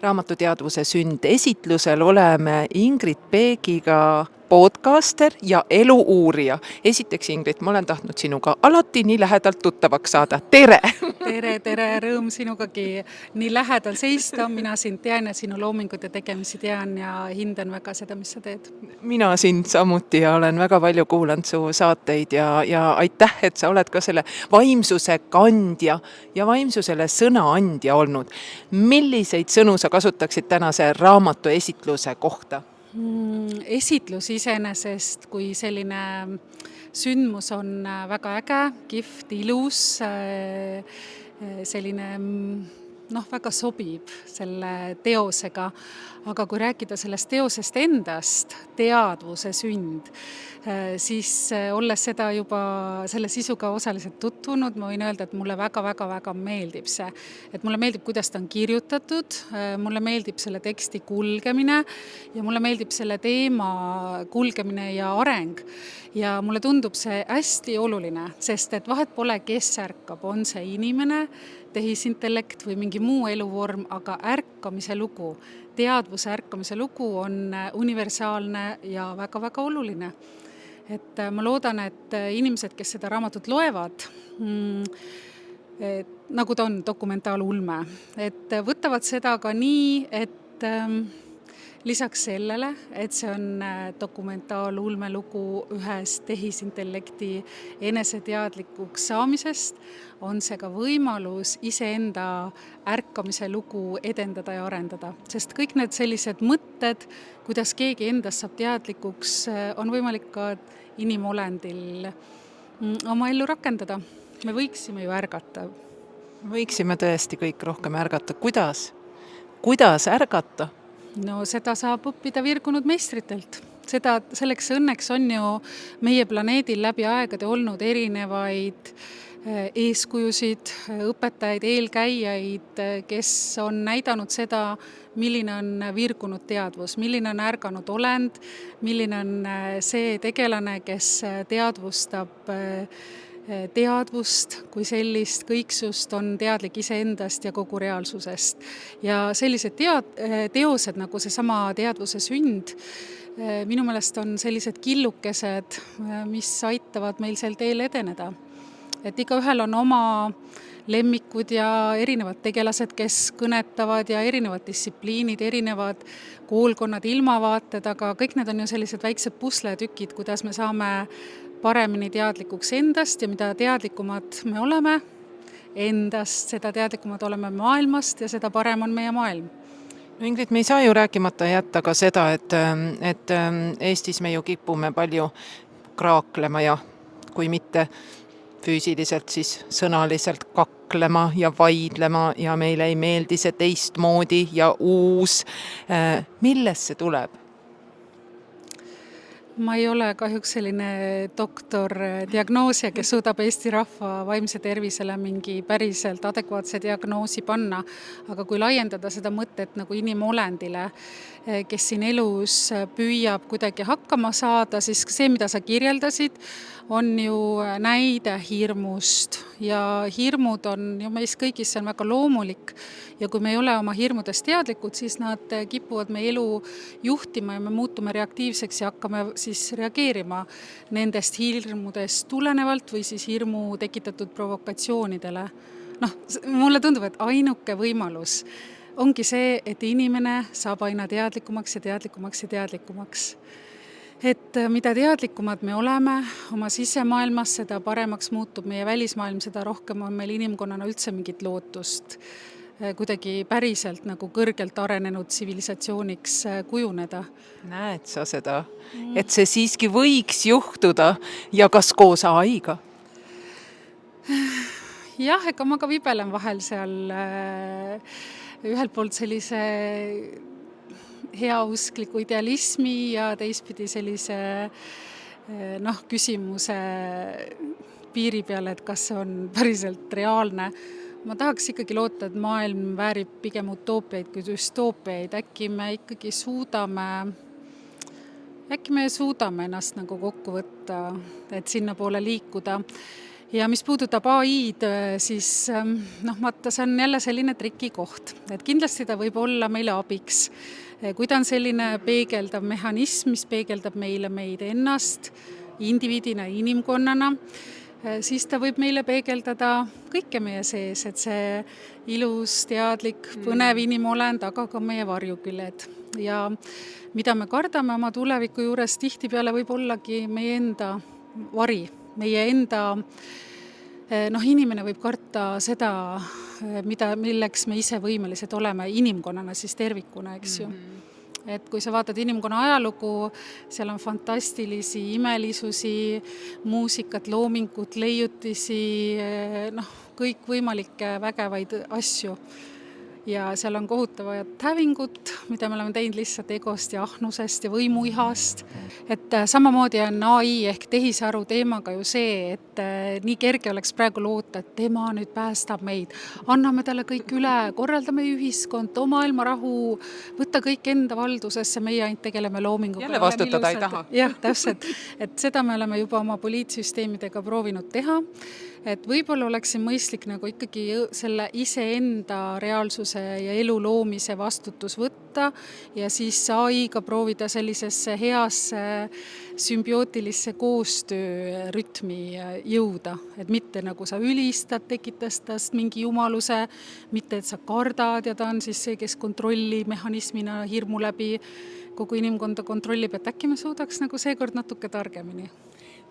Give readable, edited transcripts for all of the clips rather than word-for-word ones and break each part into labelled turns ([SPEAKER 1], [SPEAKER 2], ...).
[SPEAKER 1] Raamatuteadvuse sünd esitlusel oleme Ingrid Peegiga podcaster ja eluuurija. Esiteks, Ingrid, ma olen tahtnud sinuga alati nii lähedalt tuttavaks saada. Tere!
[SPEAKER 2] Tere, rõõm sinugagi nii lähedal seista. Mina sind tean ja sinu loomingut ja tegemisi tean ja hindan väga seda, mis sa teed.
[SPEAKER 1] Mina sind samuti ja olen väga palju kuulanud su saateid ja aitäh, et sa oled ka selle vaimsuse kandja ja vaimsusele sõna andja olnud. Milliseid sõnu sa kasutaksid tänase raamatu esitluse kohta?
[SPEAKER 2] Esitlus iseenesest kui selline sündmus on väga äge, kihvt, ilus, selline väga sobib selle teosega. Aga kui rääkida sellest teosest endast, teadvuse sünd, siis olles seda juba selle sisuga osaliselt tutvunud, ma võin öelda, et mulle väga meeldib see. Et mulle meeldib, kuidas ta on kirjutatud, mulle meeldib selle teksti kulgemine ja mulle meeldib selle teema kulgemine ja areng. Ja mulle tundub see hästi oluline, sest et vahet pole, kes ärkab, on see inimene, tehisintellekt või mingi muu eluvorm, aga ärkamise lugu, teadvuse ärkamise lugu on universaalne ja väga oluline. Et ma loodan, et inimesed, kes seda raamatut loevad, nagu ta on dokumentaalulme, et võtavad seda ka nii, et lisaks sellele, et see on dokumentaalulme lugu ühest tehisintellekti eneseteadlikuks saamisest, on see ka võimalus iseenda ärkamise lugu edendada ja arendada. Sest kõik need sellised mõtted, kuidas keegi endast saab teadlikuks, on võimalik ka inimolendil oma ellu rakendada. Me võiksime ju ärgata.
[SPEAKER 1] Võiksime tõesti kõik rohkem ärgata. Kuidas ärgata?
[SPEAKER 2] No seda saab õppida virgunud meistritelt. Selleks õnneks on ju meie planeedil läbi aegade olnud erinevaid eeskujusid, õpetajaid, eelkäijaid, kes on näidanud seda, milline on virgunud teadvus, milline on ärganud olend, milline on see tegelane, kes teadvustab teadvust kui sellist kõiksust, on teadlik iseendast ja kogu reaalsusest. Ja sellised teosed nagu see sama teadvuse sünd, minu meelest on sellised killukesed, mis aitavad meil sel teel edeneda. Et igaühel on oma lemmikud ja erinevad tegelased, kes kõnetavad ja erinevad distsipliinid, erinevad koolkonnad, ilmavaated, aga kõik need on ju sellised väiksed pusletükid, kuidas me saame paremini teadlikuks endast ja mida teadlikumad me oleme endast, seda teadlikumad oleme maailmast ja seda parem on meie maailm.
[SPEAKER 1] Ingrid, me ei saa ju rääkimata jätta ka seda, et Eestis me ju kipume palju kraaklema ja kui mitte füüsiliselt, siis sõnaliselt kaklema ja vaidlema ja meile ei meeldi see teistmoodi ja uus. Millest see tuleb?
[SPEAKER 2] Ma ei ole kahjuks selline doktor diagnoosija, kes suudab Eesti rahva vaimse tervisele mingi päriselt adekvaatse diagnoosi panna. Aga kui laiendada seda mõtet nagu inimolendile, kes siin elus püüab kuidagi hakkama saada, siis see, mida sa kirjeldasid, on ju näide hirmust ja hirmud on ju meis kõigis, see on väga loomulik ja kui me ei ole oma hirmudest teadlikud, siis nad kipuvad meie elu juhtima ja me muutume reaktiivseks ja hakkame siis reageerima nendest hirmudest tulenevalt või siis hirmu tekitatud provokatsioonidele. Mulle tundub, et ainuke võimalus ongi see, et inimene saab aina teadlikumaks ja teadlikumaks ja teadlikumaks. Et mida teadlikumad me oleme oma sisemaailmas, seda paremaks muutub meie välismaailm, seda rohkem on meil inimkonnana üldse mingit lootust kuidagi päriselt nagu kõrgelt arenenud tsivilisatsiooniks kujuneda.
[SPEAKER 1] Näed sa seda, et see siiski võiks juhtuda ja kas koos AI-ga?
[SPEAKER 2] Jah, ega ma ka vibelen vahel seal ühelt poolt sellise heauskliku idealismi ja teistpidi sellise küsimuse piiri peale, et kas see on päriselt reaalne. Ma tahaks ikkagi loota, et maailm väärib pigem utoopiaid kui düstoopiaid. Äkki me ikkagi suudame ennast nagu kokku võtta, et sinna poole liikuda. ja mis puudutab AI-d, siis vaata, see on jälle selline trikikoht, et kindlasti ta võib olla meile abiks. Kui ta on selline peegeldav mehhanism, mis peegeldab meid ennast indiviidina, inimkonnana, siis ta võib meile peegeldada kõike meie sees, et see ilus, teadlik, põnev inimolend, aga ka meie varjuküljed. Ja mida me kardame oma tuleviku juures, tihtipeale võib ollagi meie enda vari, meie enda, inimene võib karta seda, milleks me ise võimelised oleme inimkonnana siis tervikuna, eks ju. Et kui sa vaatad inimkonna ajalugu, seal on fantastilisi imelisusi, muusikat, loomingut, leiutisi, kõik võimalikke vägevaid asju. Ja seal on kohutavat hävingut, mida me oleme teinud lihtsalt egost ja ahnusest ja võimuihast. Et samamoodi on AI ehk tehisaru teemaga ju see, et nii kerge oleks praegu loota, et tema nüüd päästab meid. Anname talle kõik üle, korraldame ühiskond, too maailma rahu, võtta kõik enda valdusesse, meie ainult tegeleme loominguga.
[SPEAKER 1] Jälle vastutada ei taha.
[SPEAKER 2] Jah, täpselt. Et seda me oleme juba oma poliitsüsteemidega proovinud teha. Et võib-olla oleks siin mõistlik nagu ikkagi selle iseenda reaalsuse ja elu loomise vastutus võtta ja siis AI-ga proovida sellisesse heasse sümbiootilisse koostöörütmi jõuda. Et mitte nagu sa ülistad, tekitast mingi jumaluse, mitte et sa kardad ja ta on siis see, kes kontrolli mehhanismina hirmu läbi kogu inimkonda kontrollib, et äkki me suudaks nagu seekord natuke targemini.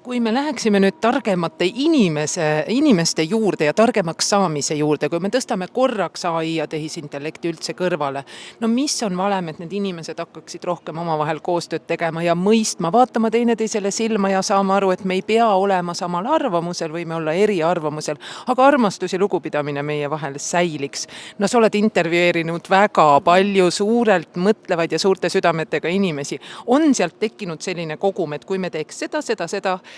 [SPEAKER 1] Kui me läheksime nüüd targemate inimeste juurde ja targemaks saamise juurde, kui me tõstame korraks AI ja tehisintellekti üldse kõrvale, mis on valem, et need inimesed hakkaksid rohkem omavahel koostööd tegema ja mõistma, vaatama teineteisele silma ja saama aru, et me ei pea olema samal arvamusel, võime olla eriarvamusel, aga armastus ja lugupidamine meie vahel säiliks. Sa oled intervjueerinud väga palju suurelt mõtlevaid ja suurte südametega inimesi. On sealt tekkinud selline kogum, et kui me teeks seda,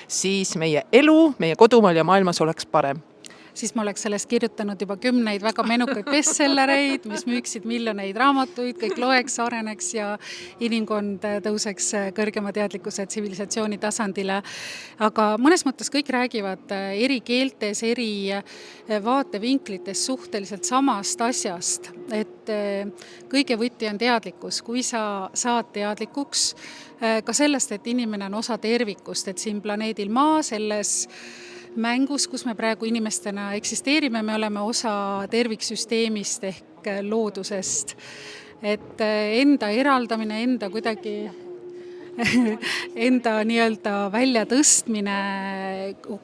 [SPEAKER 1] siis meie elu, meie kodumaal ja maailmas oleks parem.
[SPEAKER 2] Siis ma oleks sellest kirjutanud juba 10 väga menukaid bestsellereid, mis müüksid miljoneid raamatuid, kõik loeks, areneks ja inimkond tõuseks kõrgema teadlikkuse tsivilisatsiooni tasandile. Aga mõnes mõttes kõik räägivad eri keeltes, eri vaatevinklites suhteliselt samast asjast. Et kõige võti on teadlikkus. Kui sa saad teadlikuks ka sellest, et inimene on osa tervikust, et siin planeedil Maa selles mängus, kus me praegu inimestena eksisteerime, me oleme osa terviksüsteemist ehk loodusest. Et enda eraldamine, enda kuidagi enda nii-öelda välja tõstmine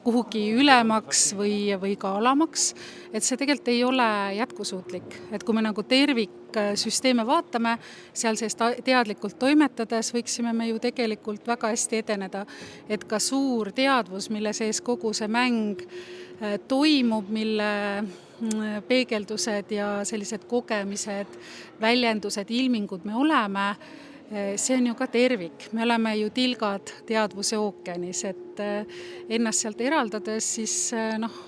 [SPEAKER 2] kuhugi ülemaks või ka alamaks, et see tegelikult ei ole jätkusuutlik. Et kui me nagu terviksüsteeme vaatame, seal sees teadlikult toimetades võiksime me ju tegelikult väga hästi edeneda. Et ka suur teadvus, mille sees kogu see mäng toimub, mille peegeldused ja sellised kogemised, väljendused, ilmingud me oleme, see on ju ka tervik. Me oleme ju tilgad teadvuse ookeanis, et ennast sealt eraldades siis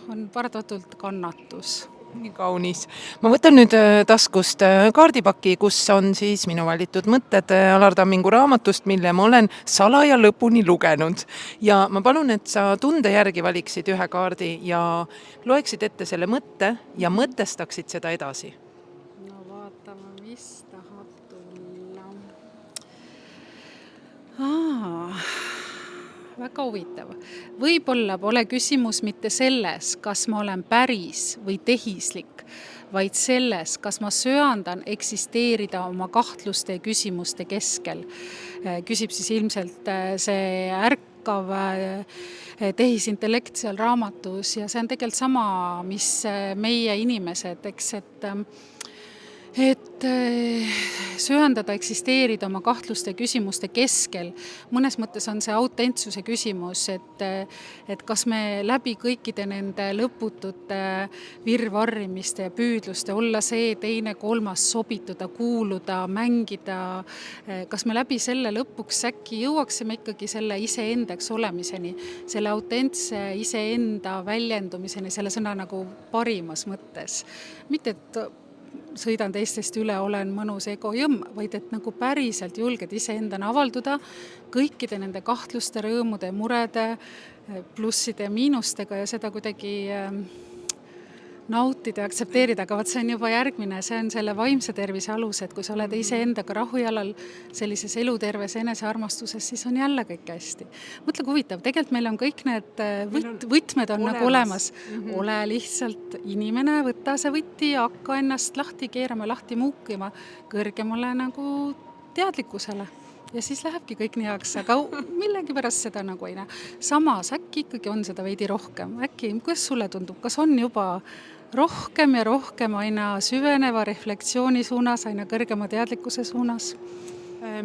[SPEAKER 2] on paratamatult kannatus.
[SPEAKER 1] Nii kaunis. Ma võtan nüüd taskust kaardipaki, kus on siis minu valitud mõtted Alar Tammingu raamatust, mille ma olen salaja lõpuni lugenud. Ja ma palun, et sa tunde järgi valiksid ühe kaardi ja loeksid ette selle mõtte ja mõtestaksid seda edasi.
[SPEAKER 2] No vaatame, mis tahab tulla. Väga huvitav. Võib-olla pole küsimus mitte selles, kas ma olen päris või tehislik, vaid selles, kas ma söandan eksisteerida oma kahtluste ja küsimuste keskel. Küsib siis ilmselt see ärkav tehisintellekt seal raamatus ja see on tegelikult sama, mis meie inimesed, eks, et söandada eksisteerida oma kahtluste ja küsimuste keskel. Mõnes mõttes on see autentsuse küsimus, et kas me läbi kõikide nende lõputute virvarrimiste ja püüdluste olla see teine, kolmas, sobituda, kuuluda, mängida, kas me läbi selle lõpuks äkki jõuaksime ikkagi selle iseendaks olemiseni, selle autentse iseenda väljendumiseni, selle sõna nagu parimas mõttes. Mitte, et sõidan teistest üle, olen mõnus egojõmm, vaid et nagu päriselt julged iseendana avalduda kõikide nende kahtluste, rõõmude, murede, plusside ja miinustega ja seda kuidagi nautida ja aktsepteerida, aga vaat see on juba järgmine, see on selle vaimse tervise alus, et kui sa oled iseendaga rahujalal sellises eluterves enesearmastuses, siis on jälle kõik hästi. Mõtle, kui huvitav, tegelikult meil on kõik need võtmed on nagu olemas. Ole lihtsalt inimene, võta see võti ja hakka ennast lahti keerama, lahti muukima kõrgemale nagu teadlikkusele. Ja siis lähebki kõik nii heaks, aga millegipärast seda nagu ei näe. Samas äkki ikkagi on seda veidi rohkem. Äkki, kuidas sulle tundub, kas on juba rohkem ja rohkem aina süveneva reflektsiooni suunas, aina kõrgema teadlikkuse suunas?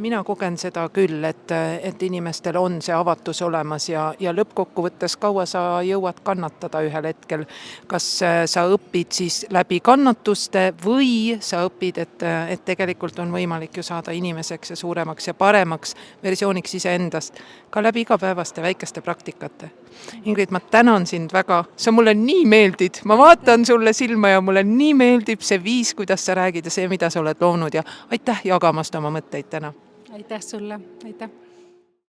[SPEAKER 1] Mina kogen seda küll, et inimestel on see avatus olemas ja lõppkokkuvõttes kaua sa jõuad kannatada ühel hetkel. Kas sa õpid siis läbi kannatuste või sa õpid, et tegelikult on võimalik ju saada inimeseks ja suuremaks ja paremaks versiooniks iseendast ka läbi igapäevaste väikeste praktikate. Ingrid, ma tänan sind väga, sa mulle nii meeldid, ma vaatan sulle silma ja mulle nii meeldib see viis, kuidas sa räägid ja see, mida sa oled loonud ja aitäh jagamast oma mõtteid täna.
[SPEAKER 2] Aitäh sulle, aitäh!